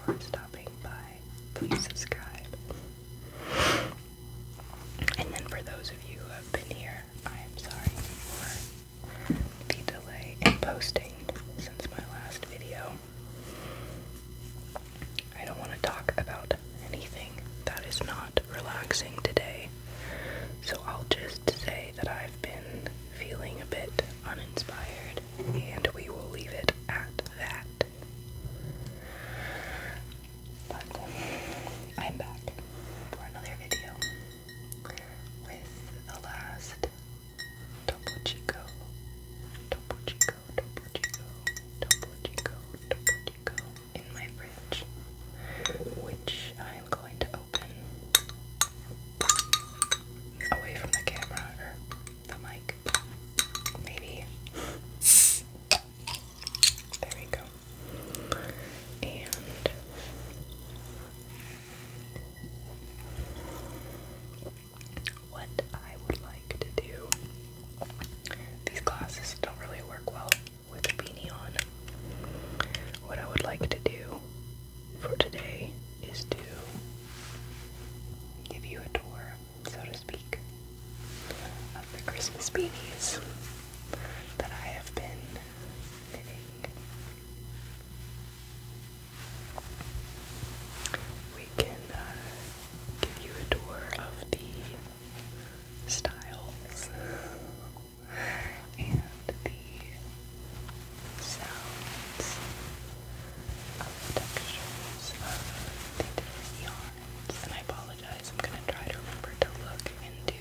for stopping by. Please subscribe. And then for those of you who have been here, I am sorry for the delay in posting since my last video. I don't want to talk about anything that is not relaxing today, so I'll just say that I've been feeling a bit uninspired, and we will leave it at that. But I'm back for another video with the last Topo Chico in my fridge, which I'm going to open away from the camera or the mic. Maybe. There we go. And what I would like to do, these glasses don't really work well with a beanie on. What I would like to do for today is to give you a tour, so to speak, of the Christmas beanies that I have been knitting. We can give you a tour of the styles and the sounds of the textures of the different yarns. And I apologize, I'm going to try to remember to look into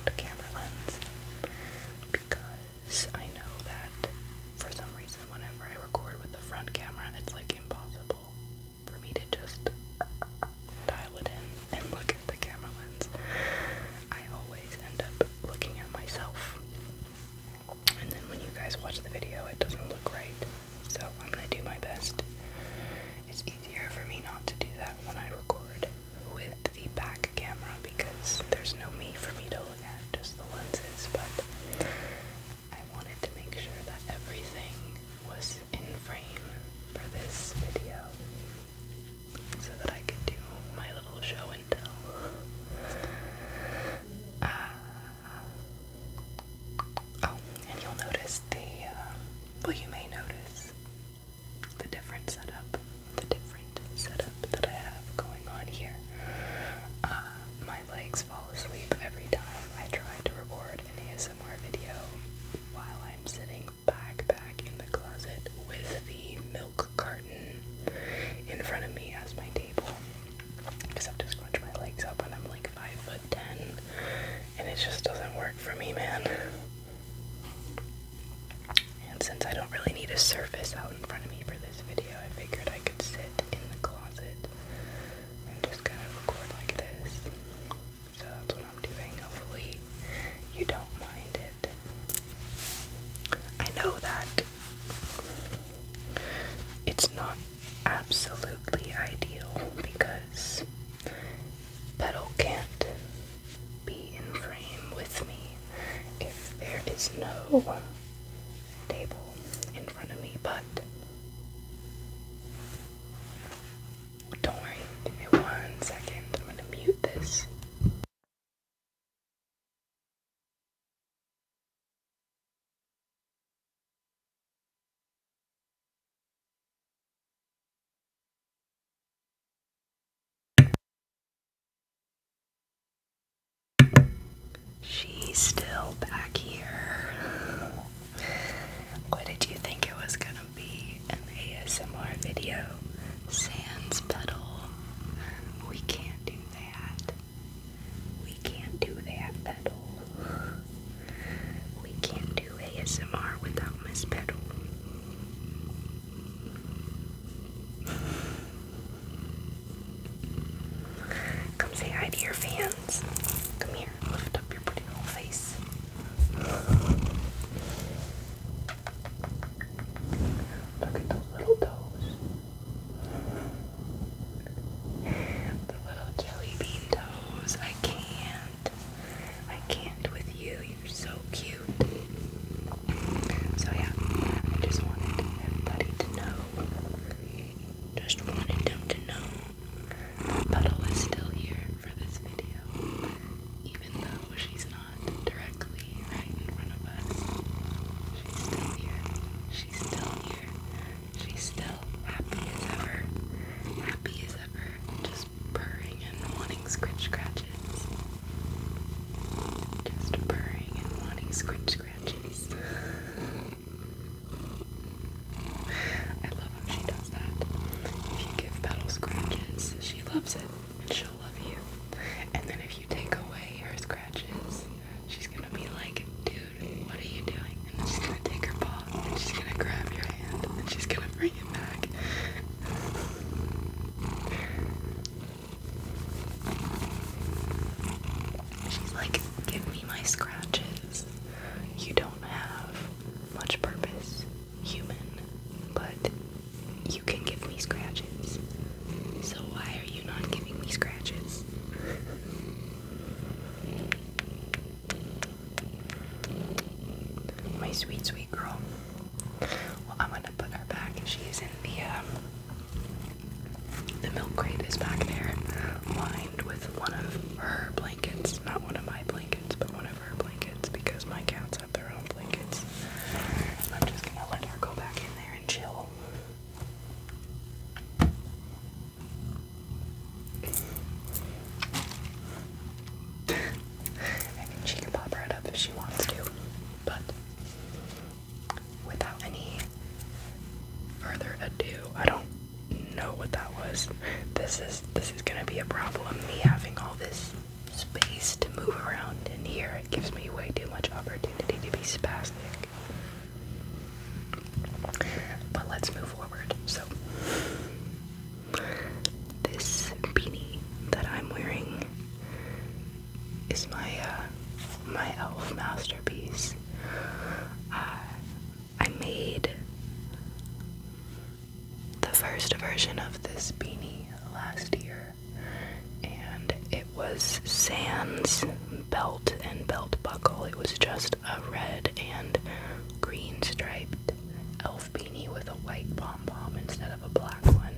the camera lens, because I know that for some reason whenever I record with the front camera, it's like impossible for me to just dial it in and look at the camera lens. I always end up looking at myself, and then when you guys watch the video it doesn't look right, so I'm going to do my best. It's easier for me not to do that when I record with the back camera because there's no me for me to look at, just the lenses, but I wanted to make sure that everything was in frame for this video so that I could do my little show and tell. Oh, and you'll notice you may notice the different setup that I have going on here. My legs fall asleep every time I try to record an ASMR video while I'm sitting back in the closet with the milk carton in front of me as my table, because I have to scrunch my legs up and I'm like 5'10", and it just doesn't work for me, man. And since I don't really need a surface out in front of me for this video, I figured I could sit in the closet and just kind of record like this. So that's what I'm doing. Hopefully you don't mind it. I know that it's not absolutely ideal because Petal can't be in frame with me if there is no table in front of me, but don't worry, give me 1 second, I'm gonna mute this. She's still back here. What did you think it was gonna be? An ASMR video? Sans Petal. We can't do that. We can't do that, Petal. We can't do ASMR without Miss Petal. Come say hi to your fans. Come here, lift up your pretty little face. Look at those little toes. The little jelly bean toes. I can't with you. You're so cute. So yeah, I just wanted everybody to know just wanted them to know that Petal is still here for this video, even though she's not directly right in front of us. She's still here. She's still here. She's still happy as ever. Happy as ever. Just purring and wanting scratches. Just purring and wanting scratches. I love how she does that. If you give Petal scratches, she loves it and she'll love you. And then if you take away her scratches, she's gonna be like, dude, what are you doing? And then she's gonna take her paw and she's gonna grab your hand and she's gonna bring it back. She's like, give me my scratches. You don't have much purpose, human, but you can give me scratches. So why are you not giving me scratches? My sweet, sweet girl. Well, I'm gonna put her back. She's in the milk crate is back there, lined with one of her blankets. Not one of my blankets, but one of her blankets, because my cats have their own blankets. I'm just gonna let her go back in there and chill. I mean, she can pop right up if she wants to, but without any further ado, I don't know what that was. This is gonna be a problem, me having all this space to move around in here. It gives me way too much opportunity to be spastic. But let's move forward. So this beanie that I'm wearing is my elf masterpiece. I made the first version of this beanie last year, and it was sans belt and belt buckle. It was just a red and green striped elf beanie with a white pom-pom instead of a black one.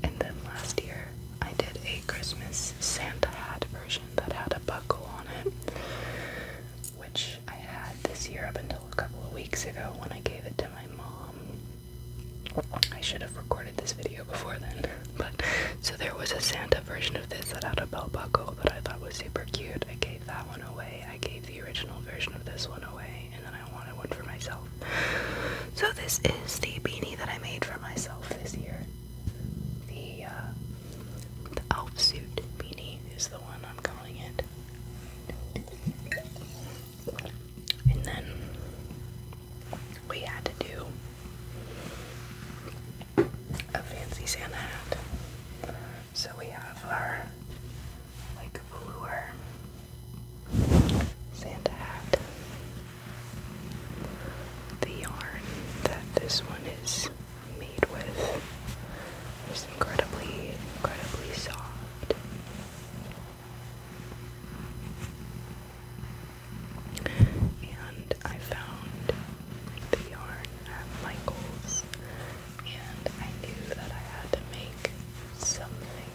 And then last year I did a Christmas Santa hat version that had a buckle on it, which I had this year up until a couple of weeks ago when I gave it to my mom. I should have recorded this video before then, but so there was a Santa version of this that had a belt buckle that I thought was super cute. I gave that one away. I gave the original version of this one away, and then I wanted one for myself. So this is the beanie that I made for myself this year. The elf suit beanie is the one I'm calling it. And then we had to do a fancy Santa hat. So we have our like velour Santa hat. The yarn that this one is made with is incredibly, incredibly soft. And I found the yarn at Michael's, and I knew that I had to make something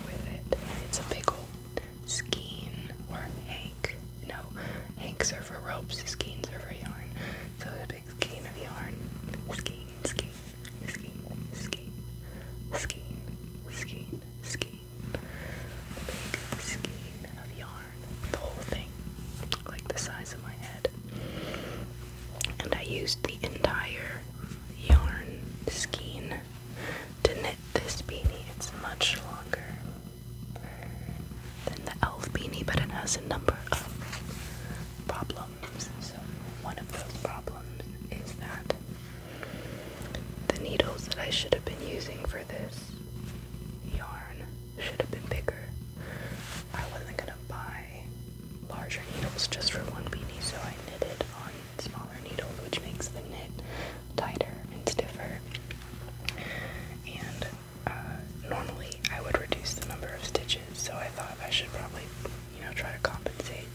with it. It's a big old skein or hank. No, hanks are for ropes, skeins are for yarn. So a big skein of yarn. Skein, skein, skein, skein, skein, skein, skein. Big skein of yarn. The whole thing. Like the size of my head. And I used the entire yarn skein to knit this beanie. It's much longer than the elf beanie, but it has a number of problems. So one of those problems is that the needles that I should have been using for this yarn should have been bigger. I wasn't gonna buy larger needles just for one beanie, so I knitted on smaller needles, which makes the knit tighter and stiffer. And normally I would reduce the number of stitches, so I thought I should probably, try to compensate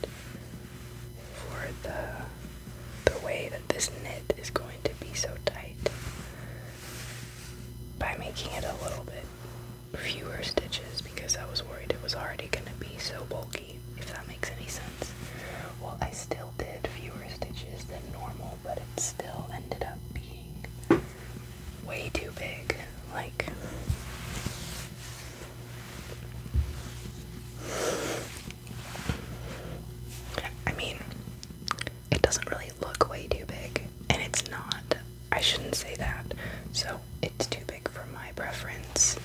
for the way that this knit is going to be so tight. making it a little bit fewer stitches because I was worried it was already going to be so bulky, if that makes any sense. Well, I still did fewer stitches than normal, but it still ended up being way too big. Like, I mean, it doesn't really look way too big, and it's not. I shouldn't say that. So, it's too big for my preference.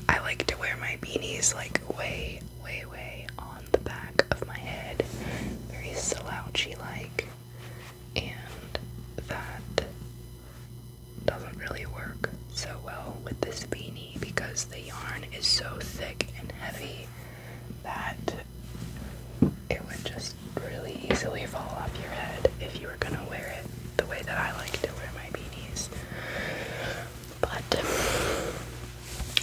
I like to wear my beanies like way on the back of my head. Very slouchy like. And that doesn't really work so well with this beanie because the yarn is so thick and heavy that it would just really easily fall off your head if you were gonna wear it the way that I like to wear my beanies. But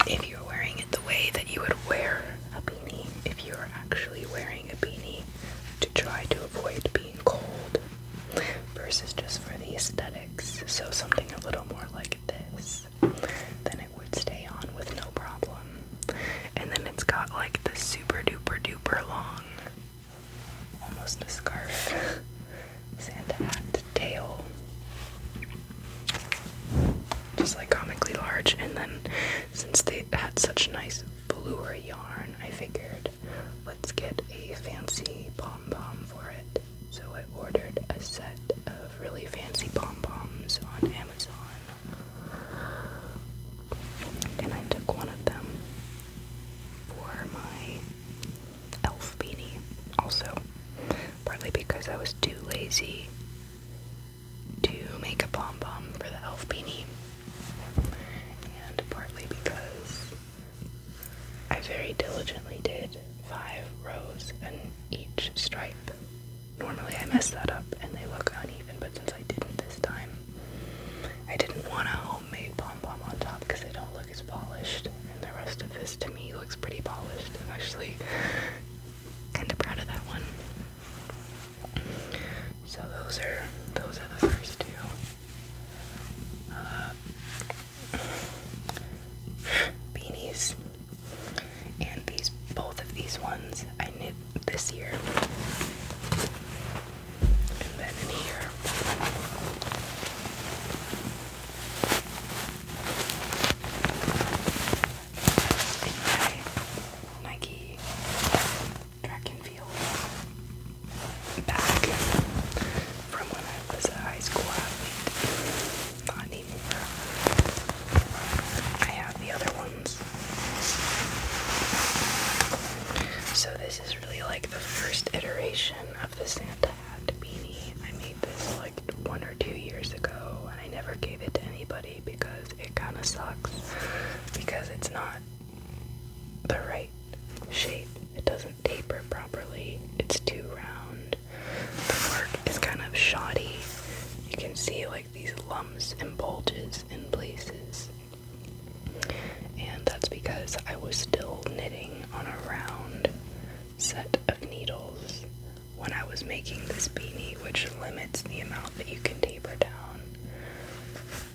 if you're wearing it the way that you would wear a beanie, if you're actually wearing a beanie to try to avoid being cold versus just for the aesthetics, so something a little more like this, then it would stay on with no problem. And then it's got like the super duper long, almost a scarf, Santa hat tail, just like comically large. And then since they had such nice bluer yarn, I figured let's get a fancy pom-pom for it. So I ordered a set of really fancy pom-poms on Amazon, and I took one of them for my elf beanie also, partly because I was too lazy to make a pom-pom for the elf beanie, and partly because I very diligently did 5 rows in each stripe. Normally I mess that up and they look uneven, but since I didn't this time, I didn't want a homemade pom-pom on top because they don't look as polished, and the rest of this to me looks pretty polished. I'm actually kind of proud of that one. So those are the first 2. Beanies. And both of these ones I knit this year. And then in here, in my Nike track and field bag from when I was a high school athlete. Not anymore. I have the other ones. So this is really like the first iteration of the Santa hat beanie. I made this like 1 or 2 years ago, and I never gave it to anybody because it kind of sucks, because it's not the right shape. It doesn't taper properly. It's too round. The work is kind of shoddy. You can see like these lumps and bulges in places. And that's because I was still knitting on a round set of needles when I was making this beanie, which limits the amount that you can taper down.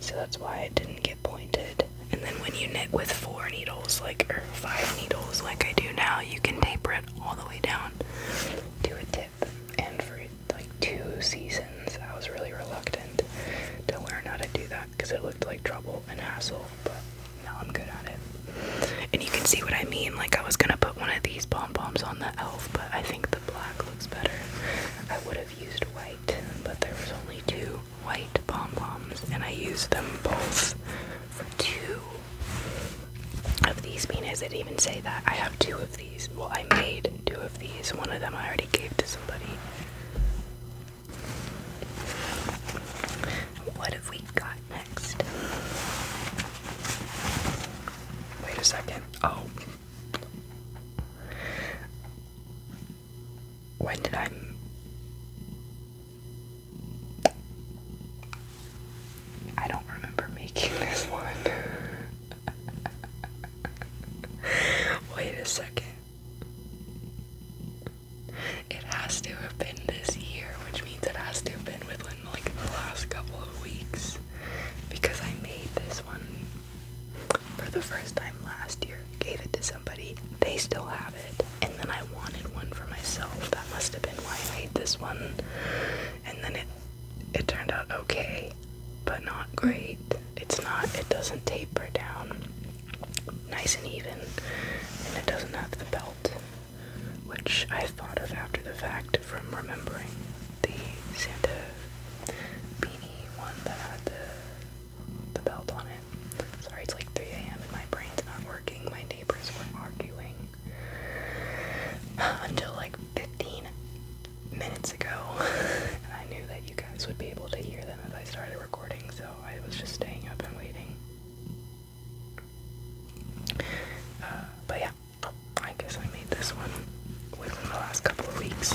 So that's why it didn't get pointed. And then when you knit with 4 needles, or 5 needles like I do now, you can taper it all the way down to a tip. And for like 2 seasons, I was really reluctant to learn how to do that because it looked like trouble and hassle, but now I'm good at it. And you can see what I mean. Like, I was gonna put one of these pom-poms on the elf, but I think the black looks better. I would have used white, but there was only 2 white pom-poms, and I used them both for 2 of these beanies. I didn't even say that. I have 2 of these. Well, I made 2 of these. One of them I already gave to somebody. What have we got next? Wait a second. Oh. When did I don't remember making this one. Wait a second. It has to have been this year, which means it has to have been within like the last couple of weeks, because I made this one for the first time last year, gave it to somebody, they still have it, and then I wanted one for myself. That must have been why I made this one, and then it turned out okay, but not great. It doesn't taper down nice and even, and it doesn't have the belt, which I thought of after the fact from remembering the Santa beanie one that had the belt on it. Sorry, it's like 3 a.m. and my brain's not working. My neighbors were arguing until like 15 minutes ago, and I knew that you guys would be able to hear them as I started recording, so I was just staying up and waiting. But yeah, I guess I made this one within the last couple of weeks.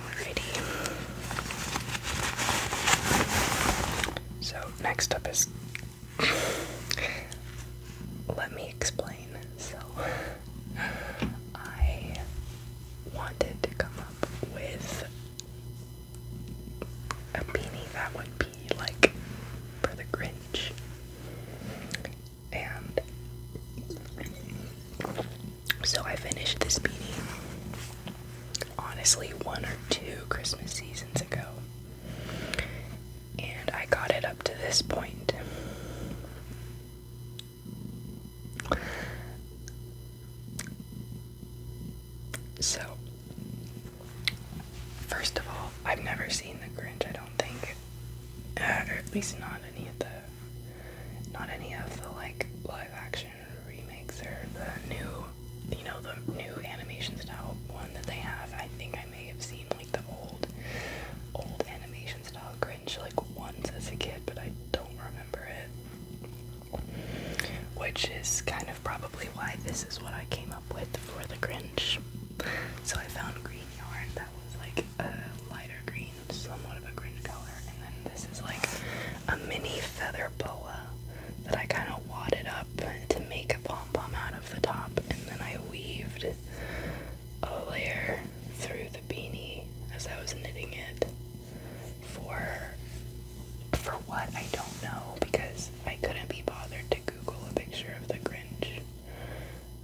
Alrighty. So next up is let me explain. So I wanted to come up with a beanie that would be like for the Grinch, and so I finished this beanie honestly 1 or 2 Christmas seasons ago, and I got it up to this point. So, first of all, I've never seen the Grinch, I don't think, or at least not any of the like live action remakes or the new animation style one that they have. I think I may have seen like the old animation style Grinch like once as a kid, but I don't remember it. Which is kind of probably why this is what I came up with for the Grinch. So I found green yarn that was like a lighter green, somewhat of a Grinch color, and then this is like a mini feather boa that I kind of wadded up to make a pom-pom out of the top, and then I weaved a layer through the beanie as I was knitting it for what, I don't know, because I couldn't be bothered to Google a picture of the Grinch.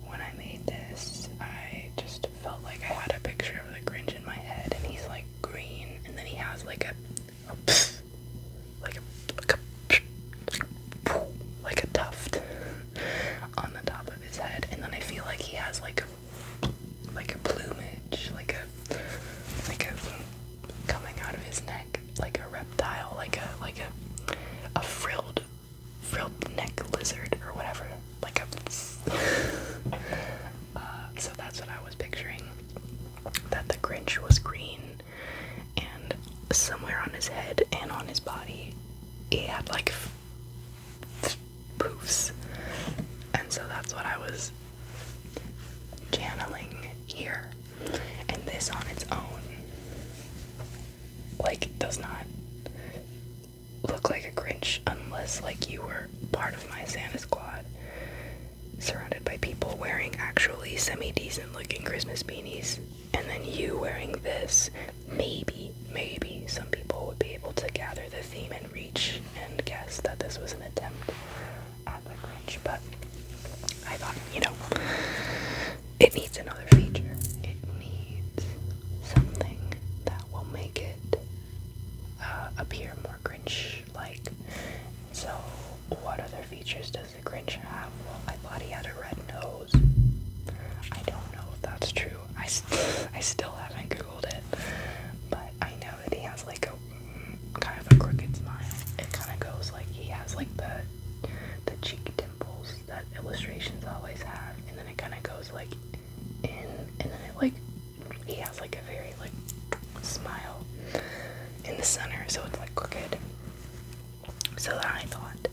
When I made this, I just felt like I had a picture of the Grinch in my head, and he's like green, and then he has like a tuft on the top of his head, and then I feel like he has like a plumage, like a coming out of his neck, like a reptile, like a frilled neck lizard or whatever, like a so that's what I was picturing, that the Grinch was green, and somewhere on his head and on his body he had like poofs, and so that's what I was channeling here. And this on its own like does not look like a Grinch unless like you were part of my Santa squad, surrounded by people wearing actually semi-decent looking Christmas beanies, and then you wearing this. Maybe some people would be able to gather the theme and reach and guess that this was an attempt at the Grinch, but I thought, it needs another feature. It needs something that will make it appear more Grinch-like. So, what other features does the Grinch have? Well, I thought he had a red nose. I don't know if that's true. I still haven't Googled it, but I know that he has like a kind of a crooked smile. It kind of goes like he has like the cheek dimples that illustrations always have, and then it kind of goes like in, and then it like he has like a very like smile in the center, so it's like crooked. So then I thought,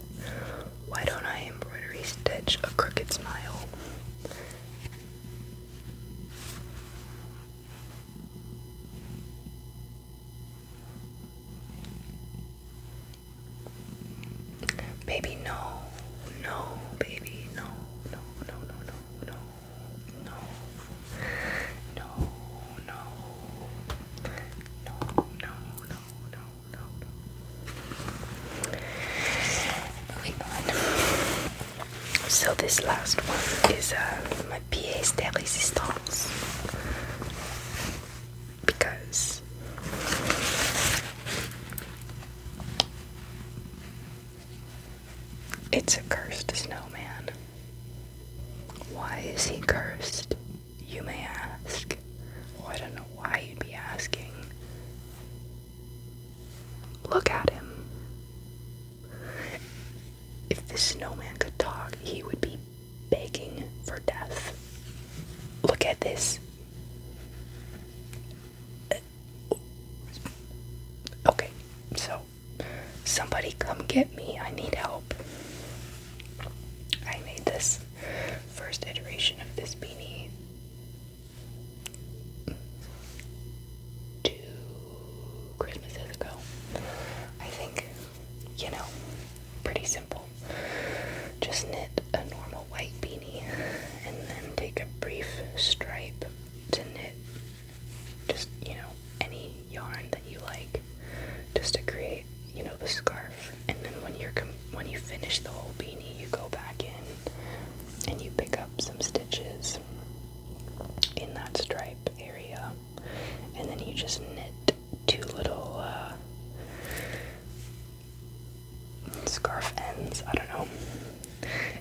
why don't I embroidery stitch a crooked smile? Baby, no, baby, no. this last one is my pièce de résistance. Because it's a cursed snowman. Why is he cursed, you may ask? Well, I don't know why you'd be asking. Look at him. If the snowman could talk, he would be begging for death. Look at this. Okay, so somebody come get me. I need help. I made this first iteration of this beanie 2 Christmases ago. I think, pretty simple. Just knit a normal white beanie and then take a brief stripe to knit just, any yarn that you like, just to create, the scarf. And then when you finish the whole beanie, you go back in and you pick up some stitches in that stripe area, and then you just knit 2 little scarf ends, I don't know,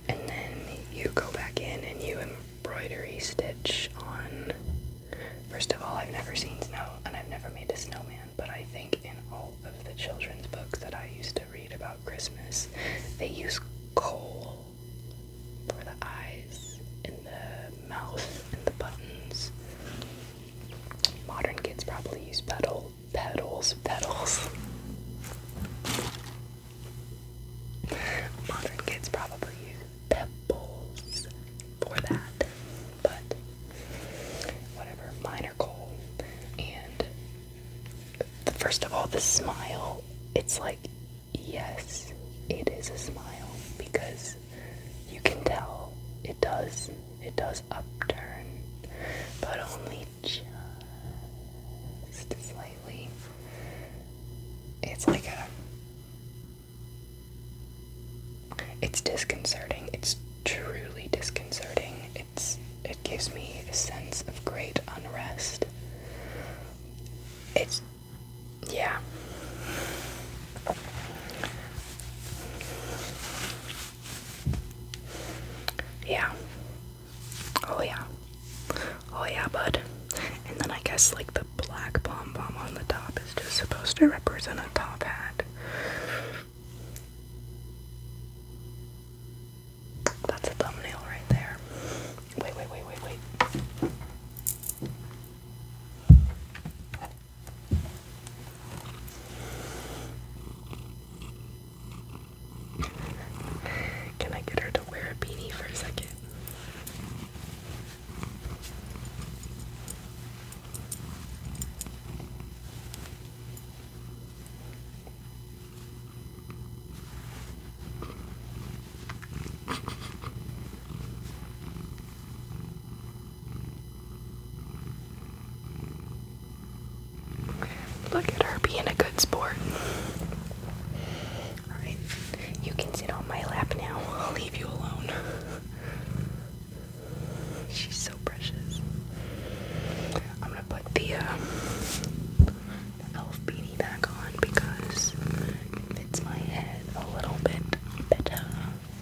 and then you go back in and you embroidery stitch on. First of all, I've never seen snow and I've never made a snowman, but I think in all of the children's books that I used to read about Christmas, they use coal for the eyes and the mouth and the buttons. Modern kids probably use petals. Modern kids probably use pebbles for that, but whatever, mine are coal. And first of all, the smile, it's like, yes, it is a smile, because you can tell it does upturn, but only just slightly. It's like it's disconcerting. It's truly disconcerting. It gives me a sense of great unrest. Yeah. Yeah. Oh yeah, bud. And then I guess like the black pom-pom on the top is just supposed to represent a top hat. That's a thumbnail right there. Wait. Can I get her to wear a beanie for a second? Look at her being a good sport. Alright, you can sit on my lap now. I'll leave you alone. She's so precious. I'm gonna put the elf beanie back on because it fits my head a little bit better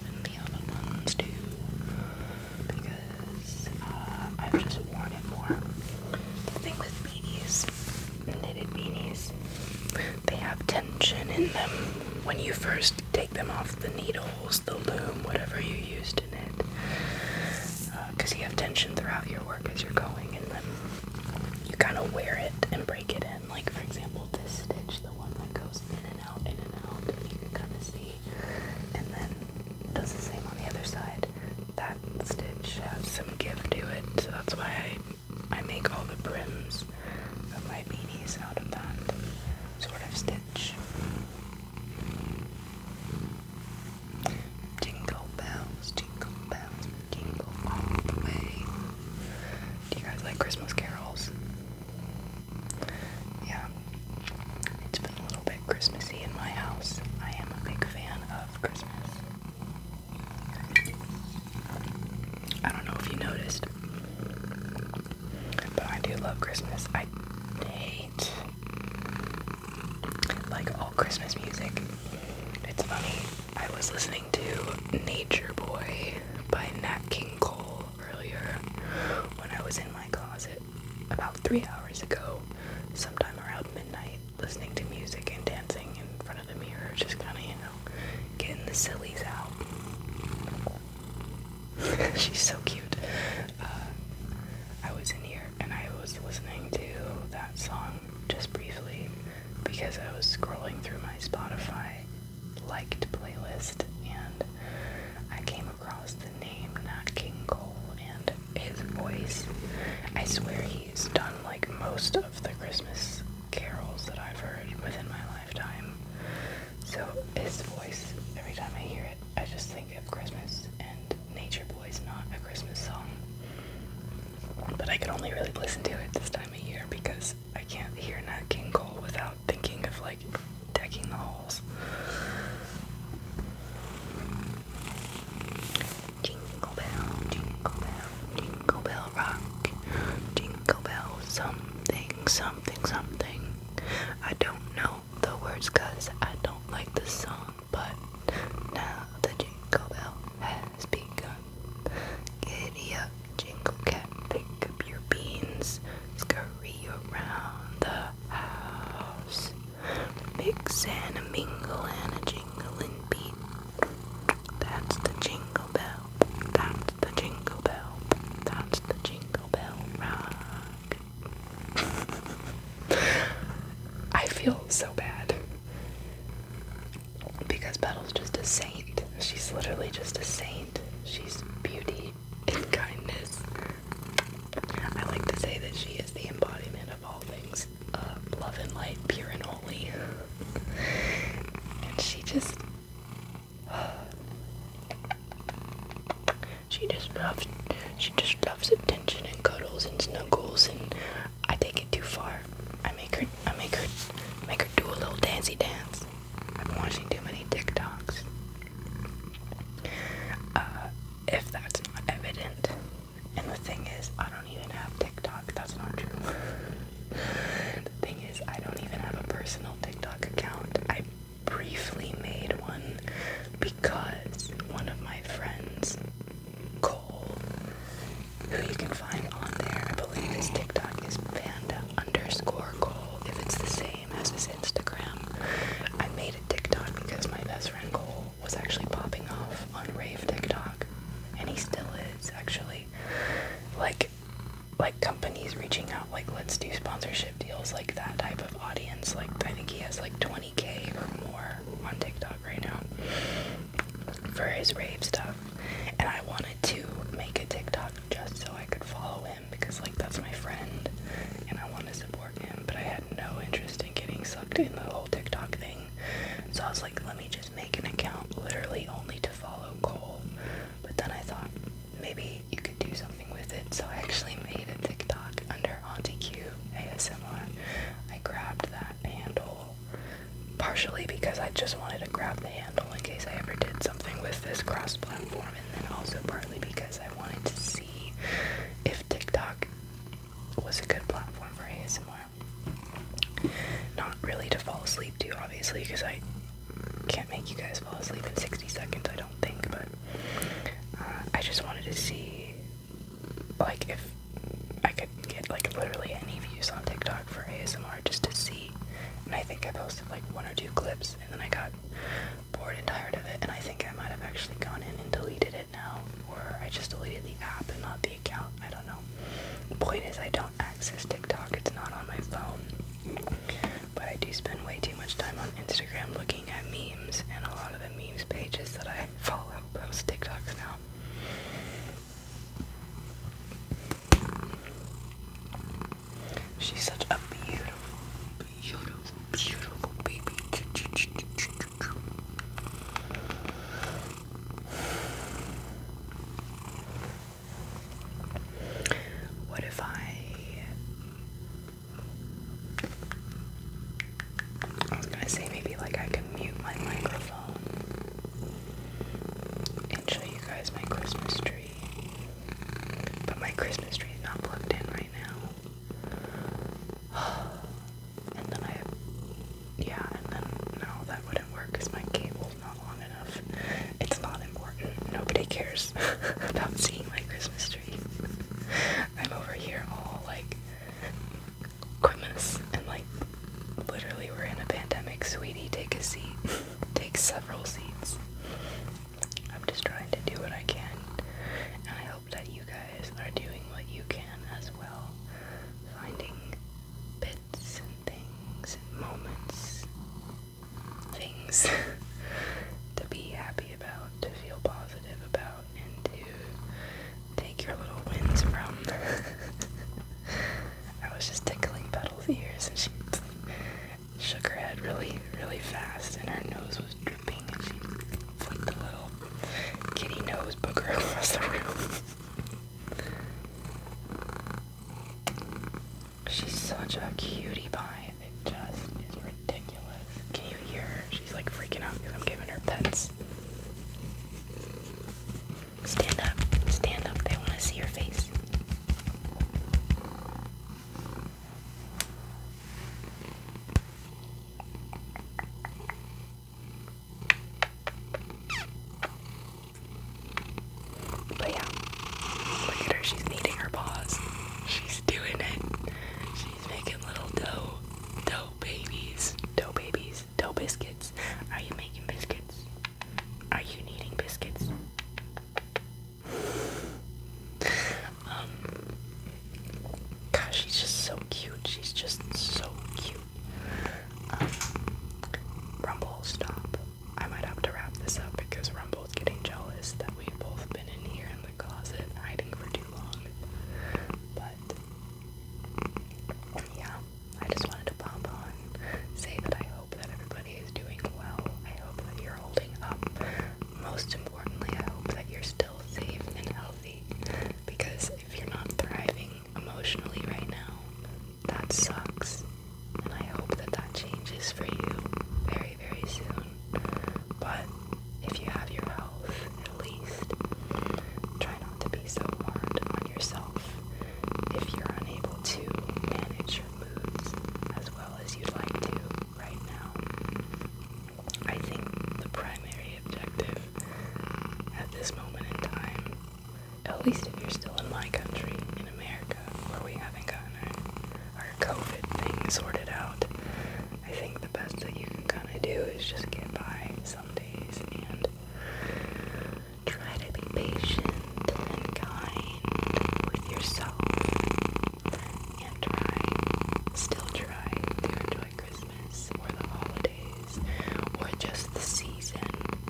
than the other ones do. Because I've just worn it more. The thing with beanies, knitted beanies, they have tension in them when you first take them off the needles, the loom, whatever you use to knit, because you have tension throughout your work as you're going, and then you kind of wear it and break it in. Like, for example, this stitch, the one that goes in and out, you can kind of see, and then it does the same on the other side. That stitch has some give to it, so that's why I make all the brims of my beanies out of that sort of stitch. Jingle bells, jingle all the way. Do you guys like Christmas carols? Yeah, it's been a little bit Christmassy in my house. I am a big fan of Christmas. but I do love Christmas. I hate, like, all Christmas music. It's funny, I was listening to Nature Boy by Nat King Cole earlier when I was in my closet about 3 hours ago, sometime around midnight, listening to music and dancing in front of the mirror, just kind of, getting the sillies out. She's so cute. I was in here and I was listening to that song just briefly because I was scrolling through my Spotify liked playlist and I came across the name Nat King Cole and his voice. I swear he's done like most of the Christmas carols that I've heard within my lifetime. So his voice, every time I hear it, I just think of Christmas, and Nature Boy's not a Christmas song. But I can only really listen to it this time of year because I can't hear Nat King Cole without thinking of like decking the halls. Jingle bell, jingle bell rock, jingle bell something, something, something. I don't know the words 'cause I don't like the song, but now the jingle bell has begun. Giddy up, jingle cat, pick up your beans, scurry around the house. Mix and a mingle and a jingling beat. That's the jingle bell, that's the jingle bell, that's the jingle bell rock. I feel so bad because Petal's just a saint. She's literally just a saint. She's beauty and kindness. I like to say that she is the embodiment of all things love and light, pure and holy. And she just loves attention and cuddles and snuggles, and I take it too far. I make her do a little dancey dance. I've been watching too many TikToks. If that's not evident, and the thing is, I don't even have TikTok. That's not true. The thing is, I don't even have a personal TikTok account. I briefly made one because one of my friends, Cole, who you can find on there, I believe his TikTok is panda_Cole, if it's the same as his Instagram. I made a TikTok because my best friend Cole was actually popping off on rave TikTok, and he still is, actually. Like companies reaching out, like, let's do sponsorship deals, like that type of audience. Like, I think he has like 20K or more on TikTok right now for his rave stuff. And I wanted to make a TikTok just so I could follow him because, like, that's my friend and I want to support him, but I had no interest in getting sucked in the whole TikTok thing. So I was like, let me just make an account literally only to follow Cole. But then I thought maybe you could do something with it, so I actually made a TikTok under Auntie Q ASMR. I grabbed that handle partially because I just wanted to grab the handle in case I ever did something with this cross-platform, and then also partly because I wanted to see if TikTok was a good platform for ASMR. Not really to fall asleep to, obviously, because I can't make you guys fall asleep in 60 seconds, I don't think, but I just wanted to see, like, if I could get, like, literally any views on TikTok for ASMR just to see. And I think I posted, like, 1 or 2 clips, and then I got bored and tired of it, and I think I might have actually gone in and deleted it now, or I just deleted the app and not the account, I don't know. The point is, I don't access TikTok, it's not on my phone, but I do spend way too much time on Instagram looking at memes, and a lot of the memes pages that I follow post TikToks now. She's such a beautiful, beautiful, beautiful baby. things to be happy about, to feel positive about, and to take your little wins from. I was just tickling Petal's ears, and she shook her head really, really fast, and her nose was dripping, and she flicked a little kitty nose booger across the room. She's such a cutie pie. It just is ridiculous. Can you hear her? She's like freaking out because I'm giving her pets. Stand up. Stand up. They want to see your face. But yeah, look at her. She's kneading her paws. She's doing it. She's making little dough babies. Dough babies. Dough biscuits. Are you making biscuits? Are you kneading biscuits? Gosh, she's just so cute. She's just so cute. Rumble, stop. I might have to wrap this up because Rumble's getting jealous that we've both been in here in the closet hiding for too long. But yeah, I just wanted to pop on, say that I hope that everybody is doing well. I hope that you're holding up. Most importantly, I hope that you're still safe and healthy, because if you're not thriving emotionally right now, that sucks. And I hope that that changes for you very, very soon. But if you have your health, at least try not to be so hard on yourself if you're unable to manage your moods as well as you'd like to right now. I think the primary objective at this moment in time, at least if you're still in my country, in America, where we haven't gotten our COVID thing sorted out, I think the best that you can kind of do is just get by some days and try to be patient and kind with yourself, and still try to enjoy Christmas or the holidays or just the season.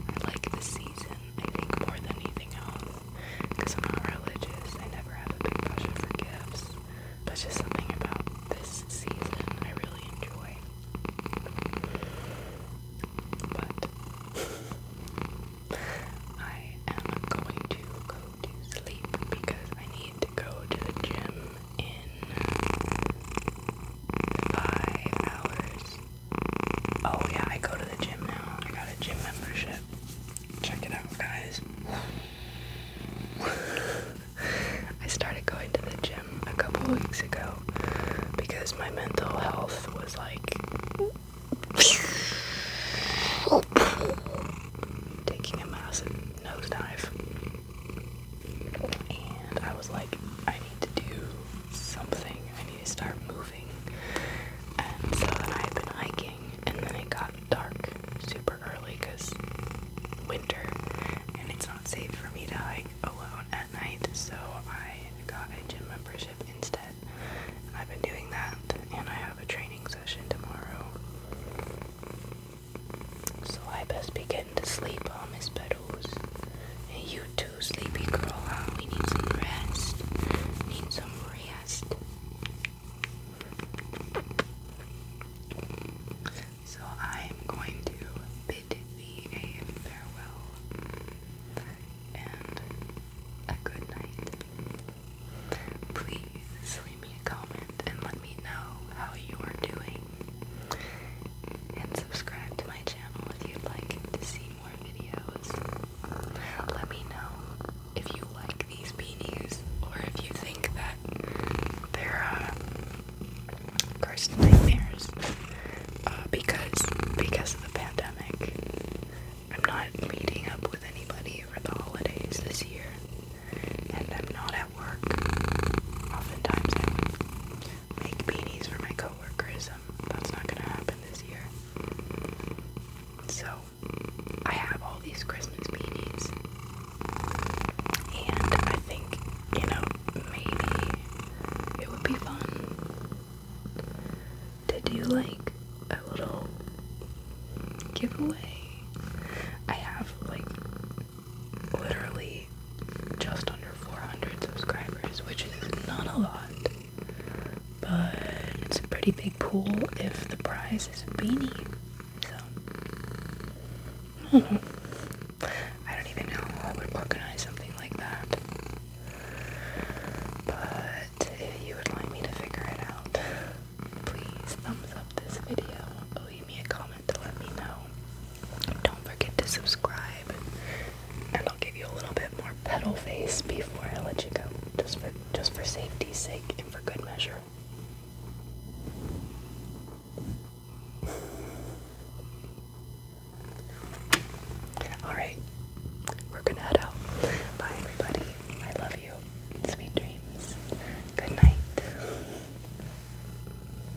I like the season, I think, more than anything else, because I'm not religious. I never have a big budget for gifts, but just something about this season I really enjoy. But I am going to go to sleep because I need to go to the gym in 5 hours. Oh yeah, I go to the gym now. I got a gym membership. Check it out, guys. I started going to the gym a couple weeks ago because my mental health was like taking a massive nosedive, and I was like, I need to do something. I need to start moving. And so then I've been hiking, and then it got dark super early because winter, and it's not safe for me to hike alone at night, so I got a gym membership instead. And I've been doing that, and I have a training session tomorrow. So I best be getting to sleep, Miss Petals. And you too, sleepy girl, huh? We need some rest. Need some rest. So I'm going to bid thee a farewell and a good night. Please leave me a comment and let me know how you are doing. And subscribe to my channel if you'd like to see more videos. Let me know if you like these beanies, or if you think that they're cursed nightmares. Because of the pandemic, I'm not meeting up with anybody for the holidays this year, and I'm not at work. Oftentimes I would make beanies for my coworkers. That's not gonna happen this year. So I have all these Christmas beanies, and I think, maybe it would be fun to do like a little giveaway a lot. But it's a pretty big pool if the prize is a beanie. So, I don't even know how I would organize something like that. But if you would like me to figure it out, please thumbs up this video. Leave me a comment to let me know. Don't forget to subscribe. And I'll give you a little bit more petal face before I let you go. Just for safety's sake and for good measure. Alright, we're gonna head out.